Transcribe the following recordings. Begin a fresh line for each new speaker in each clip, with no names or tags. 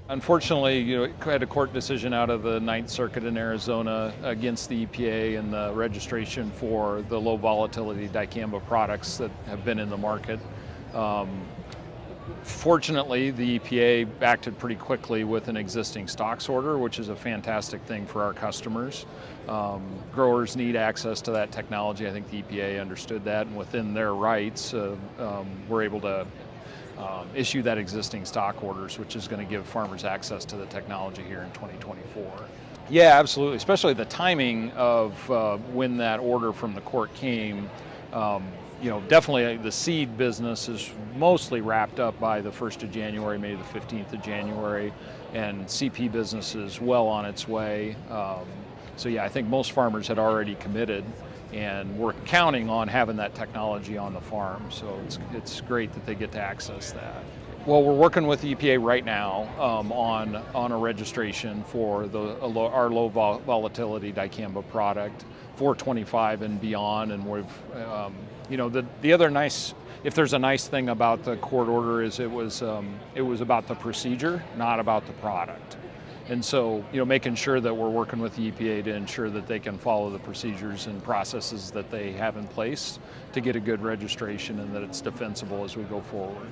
Unfortunately, had a court decision out of the Ninth Circuit in Arizona against the EPA and the registration for the low volatility dicamba products that have been in the market. Fortunately, the EPA acted pretty quickly with an existing stocks order, which is a fantastic thing for our customers. Growers need access to that technology. I think the EPA understood that, and within their rights, we're able to issue that existing stock orders, which is going to give farmers access to the technology here in 2024. Yeah, absolutely, especially the timing of when that order from the court came. Definitely the seed business is mostly wrapped up by the 1st of January, maybe the 15th of January, and CP business is well on its way. So yeah, I think most farmers had already committed, and we're counting on having that technology on the farm. So it's great that they get to access that. Well, we're working with the EPA right now on a registration for our low volatility dicamba product for 25 and beyond, and we've the other nice, if there's a nice thing about the court order, is it was about the procedure, not about the product. And so, making sure that we're working with the EPA to ensure that they can follow the procedures and processes that they have in place to get a good registration and that it's defensible as we go forward.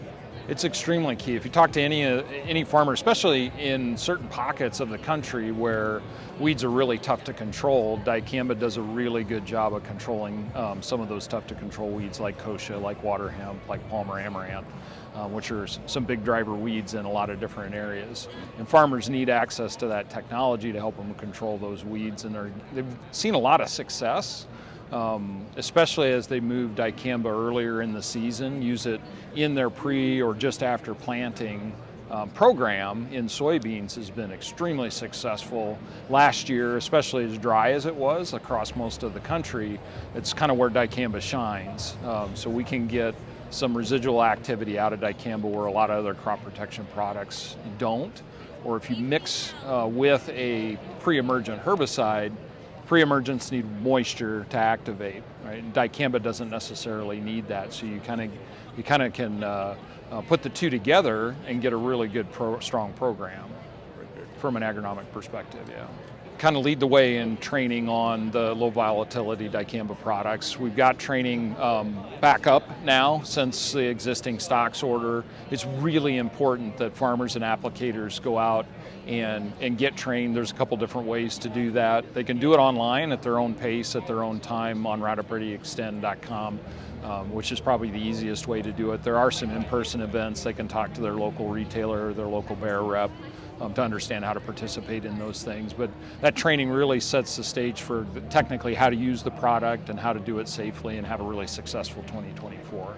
It's extremely key. If you talk to any farmer, especially in certain pockets of the country where weeds are really tough to control, dicamba does a really good job of controlling some of those tough to control weeds like kochia, like water hemp, like palmer amaranth, which are some big driver weeds in a lot of different areas. And farmers need access to that technology to help them control those weeds, and they've seen a lot of success. Especially as they move dicamba earlier in the season, use it in their pre or just after planting program in soybeans has been extremely successful. Last year, especially as dry as it was across most of the country, it's kind of where dicamba shines. So we can get some residual activity out of dicamba where a lot of other crop protection products don't. Or if you mix with a pre-emergent herbicide, pre-emergents need moisture to activate, right? And dicamba doesn't necessarily need that, so you kind of can put the two together and get a really good, strong program from an agronomic perspective. Yeah, kind of lead the way in training on the low volatility dicamba products. We've got training back up now since the existing stocks order. It's really important that farmers and applicators go out and get trained. There's a couple different ways to do that. They can do it online at their own pace, at their own time on RoundupreadyXtend.com, which is probably the easiest way to do it. There are some in-person events. They can talk to their local retailer or their local Bayer rep to understand how to participate in those things. But that training really sets the stage for technically how to use the product and how to do it safely and have a really successful 2024.